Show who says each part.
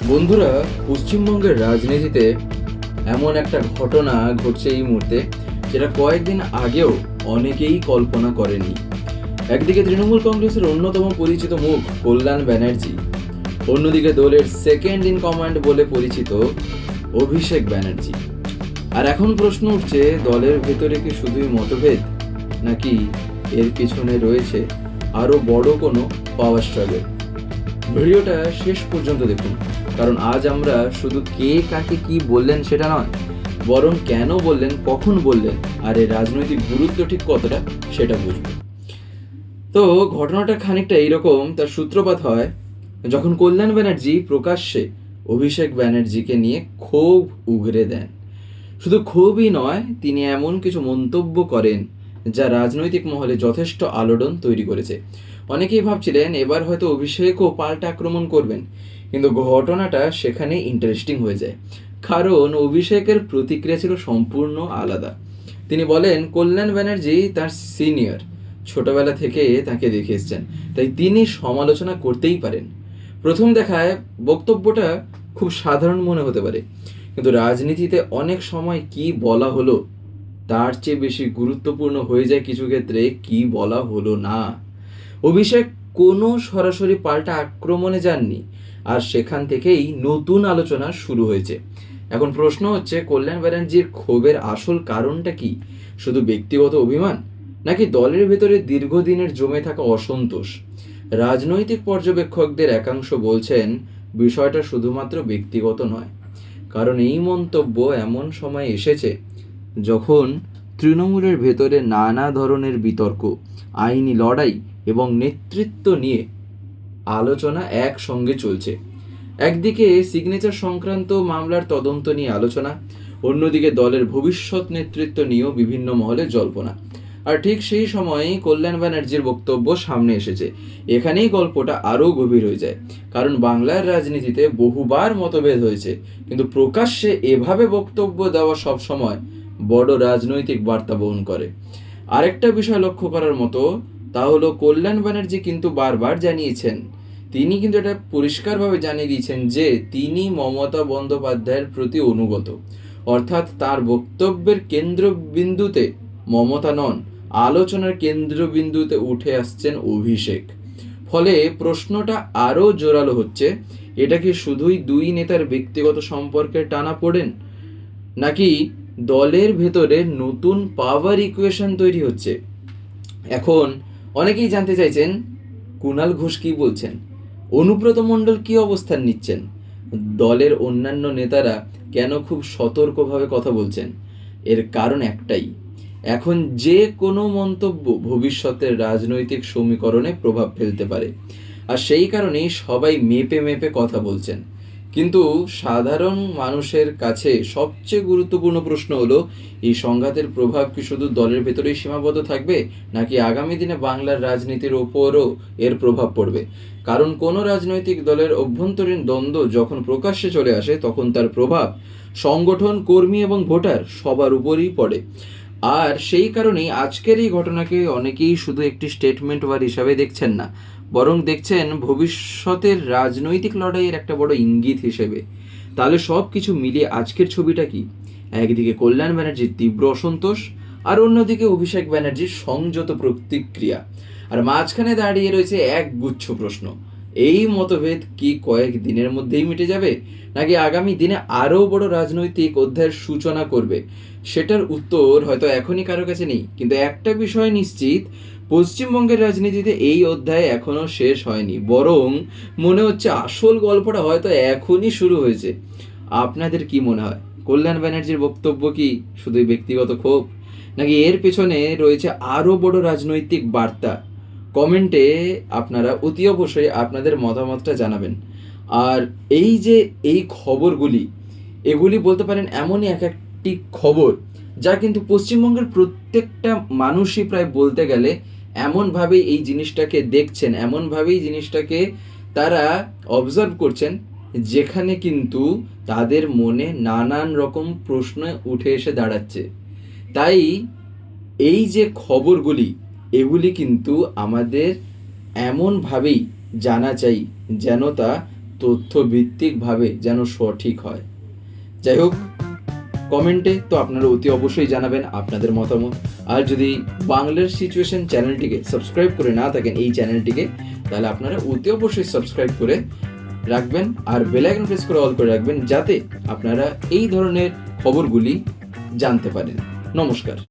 Speaker 1: বন্ধুরা, পশ্চিমবঙ্গের রাজনীতিতে এমন একটা ঘটনা ঘটছে এই মুহূর্তে, যেটা কয়েকদিন আগেও অনেকেই কল্পনা করেননি। একদিকে তৃণমূল কংগ্রেসের অন্যতম পরিচিত মুখ কল্যাণ ব্যানার্জি, অন্যদিকে দলের সেকেন্ড ইন কমান্ড বলে পরিচিত অভিষেক ব্যানার্জি। আর এখন প্রশ্ন উঠছে, দলের ভেতরে কি শুধুই মতভেদ, নাকি এর পিছনে রয়েছে আরো বড় কোনো পাওয়ার স্ট্রাগল? ভিডিওটা শেষ পর্যন্ত দেখুন, কারণ আজ আমরা শুধু কে কাকে কি বললেন সেটা নয়, বরং কেন বললেন, কখন বললেন, আর এর রাজনৈতিক গুরুত্ব ঠিক কতটা সেটা বুঝব। তো ঘটনাটা খানিকটা এইরকম। তার সূত্রপাত হয় যখন কল্যাণ ব্যানার্জি প্রকাশ্যে অভিষেক ব্যানার্জিকে নিয়ে ক্ষোভ উগরে দেন। শুধু ক্ষোভই নয়, তিনি এমন কিছু মন্তব্য করেন যা রাজনৈতিক মহলে যথেষ্ট আলোড়ন তৈরি করেছে। অনেকেই ভাবছিলেন এবার হয়তো অভিষেকও পাল্টা আক্রমণ করবেন, কিন্তু ঘটনাটা সেখানে ইন্টারেস্টিং হয়ে যায়। কারণ অভিষেকের প্রতিক্রিয়া ছিল সম্পূর্ণ আলাদা। তিনি বলেন কল্যাণ ব্যানার্জি তার সিনিয়র, ছোটবেলা থেকে তাকে দেখে এসছেন, তাই তিনি সমালোচনা করতেই পারেন। প্রথম দেখায় বক্তব্যটা খুব সাধারণ মনে হতে পারে, কিন্তু রাজনীতিতে অনেক সময় কি বলা হলো তার চেয়ে বেশি গুরুত্বপূর্ণ হয়ে যায় কিছু ক্ষেত্রে কি বলা হলো না। অভিষেক কোনো সরাসরি পাল্টা আক্রমণে যাননি, আর সেখান থেকেই নতুন আলোচনা শুরু হয়েছে। এখন প্রশ্ন হচ্ছে, কল্যাণ ব্যানার্জির ক্ষোভের আসল কারণটা কি? শুধু ব্যক্তিগত অভিমান, নাকি দলের ভেতরে দীর্ঘদিনের জমে থাকা অসন্তোষ? রাজনৈতিক পর্যবেক্ষকদের একাংশ বলছেন বিষয়টা শুধুমাত্র ব্যক্তিগত নয়, কারণ এই মন্তব্য এমন সময় এসেছে যখন তৃণমূলের ভেতরে নানা ধরনের বিতর্ক, আইনি লড়াই এবং নেতৃত্ব নিয়ে আলোচনা একসঙ্গে চলছে। একদিকে সিগনেচার সংক্রান্ত মামলার তদন্ত নিয়ে আলোচনা, অন্যদিকে দলের ভবিষ্যৎ নেতৃত্ব নিয়েও বিভিন্ন মহলে জল্পনা। আর ঠিক সেই সময়েই কল্যাণ ব্যানার্জির বক্তব্য সামনে এসেছে। এখানেই গল্পটা আরও গভীর হয়ে যায়, কারণ বাংলার রাজনীতিতে বহুবার মতভেদ হয়েছে, কিন্তু প্রকাশ্যে এভাবে বক্তব্য দেওয়া সবসময় বড় রাজনৈতিক বার্তা বহন করে। আরেকটা বিষয় লক্ষ্য করার মতো, তা হলো কল্যাণ ব্যানার্জি কিন্তু বারবার জানিয়েছেন, তিনি কিন্তু এটা পরিষ্কারভাবে জানিয়ে দিয়েছেন যে তিনি মমতা বন্দ্যোপাধ্যায়ের প্রতি অনুগত। অর্থাৎ তার বক্তব্যের কেন্দ্রবিন্দুতে মমতা নন, আলোচনার কেন্দ্রবিন্দুতে উঠে আসছেন অভিষেক। ফলে প্রশ্নটা আরও জোরালো হচ্ছে, এটা কি শুধুই দুই নেতার ব্যক্তিগত সম্পর্কের টানা পড়েন, নাকি দলের ভেতরে নতুন পাওয়ার ইকুয়েশন তৈরি হচ্ছে? এখন অনেকেই জানতে চাইছেন কুণাল ঘোষ কি বলছেন, অনুব্রত মণ্ডল কি অবস্থান নিচ্ছেন, দলের অন্যান্য নেতারা কেন খুব সতর্কভাবে কথা বলছেন। এর কারণ একটাই, এখন যে কোনো মন্তব্য ভবিষ্যতের রাজনৈতিক সমীকরণে প্রভাব ফেলতে পারে, আর সেই কারণেই সবাই মেপে মেপে কথা বলছেন। কিন্তু সাধারণ মানুষের কাছে সবচেয়ে গুরুত্বপূর্ণ প্রশ্ন হলো, এই সংঘাতের প্রভাব কি শুধু দলের ভেতরেই সীমাবদ্ধ থাকবে, নাকি আগামী দিনে বাংলার রাজনীতির ওপরও এর প্রভাব পড়বে? কারণ কোনো রাজনৈতিক দলের অভ্যন্তরীণ দ্বন্দ্ব যখন প্রকাশ্যে চলে আসে, তখন তার প্রভাব সংগঠন, কর্মী এবং ভোটার সবার উপরই পড়ে। আর সেই কারণেই আজকের এই ঘটনাকে অনেকেই শুধু একটি স্টেটমেন্ট ওয়ার হিসাবে দেখছেন না, বরং দেখছেন ভবিষ্যতের রাজনৈতিক লড়াইয়ের একটা বড় ইঙ্গিত হিসেবে। তাহলে সব কিছু মিলিয়ে আজকের ছবিটা কি? একদিকে কল্যাণ ব্যানার্জির তীব্র অসন্তোষ, আর অন্যদিকে অভিষেক ব্যানার্জির সংযত প্রতিক্রিয়া, আর মাঝখানে দাঁড়িয়ে রয়েছে এক গুচ্ছ প্রশ্ন। এই মতভেদ কি কয়েক দিনের মধ্যেই মিটে যাবে, নাকি আগামী দিনে আরও বড় রাজনৈতিক অধ্যায়ের সূচনা করবে? সেটার উত্তর হয়তো এখনই কারো কাছে নেই, কিন্তু একটা বিষয় নিশ্চিত, পশ্চিমবঙ্গের রাজনীতিতে এই অধ্যায় এখনো শেষ হয়নি, বরং মনে হচ্ছে আসল গল্পটা হয়তো এখনই শুরু হয়েছে। আপনাদের কি মনে হয়, কল্যাণ ব্যানার্জির বক্তব্য কি শুধুই ব্যক্তিগত ক্ষোভ, নাকি এর পেছনে রয়েছে আরও বড় রাজনৈতিক বার্তা? কমেন্টে আপনারা অতি অবশ্যই আপনাদের মতামতটা জানাবেন। আর এই যে এই খবরগুলি, এগুলি বলতে পারেন এমনই এক একটি খবর যা কিন্তু পশ্চিমবঙ্গের প্রত্যেকটা মানুষই প্রায় বলতে গেলে এমনভাবেই এই জিনিসটাকে দেখছেন, এমনভাবেই জিনিসটাকে তারা অবজার্ভ করছেন, যেখানে কিন্তু তাদের মনে নানান রকম প্রশ্ন উঠে এসে দাঁড়াচ্ছে। তাই এই যে খবরগুলি, এগুলি কিন্তু আমাদের এমনভাবেই জানা চাই যেন তা তথ্যভিত্তিকভাবে যেন সঠিক হয়। যাই হোক, কমেন্টে তো আপনারা অতি অবশ্যই জানাবেন আপনাদের মতামত। আর যদি বাংলার সিচুয়েশন চ্যানেলটিকে সাবস্ক্রাইব করে না থাকেন এই চ্যানেলটিকে, তাহলে আপনারা অতি অবশ্যই সাবস্ক্রাইব করে রাখবেন আর বেল আইকন প্রেস করে অল করে রাখবেন, যাতে আপনারা এই ধরনের খবরগুলি জানতে পারেন। নমস্কার।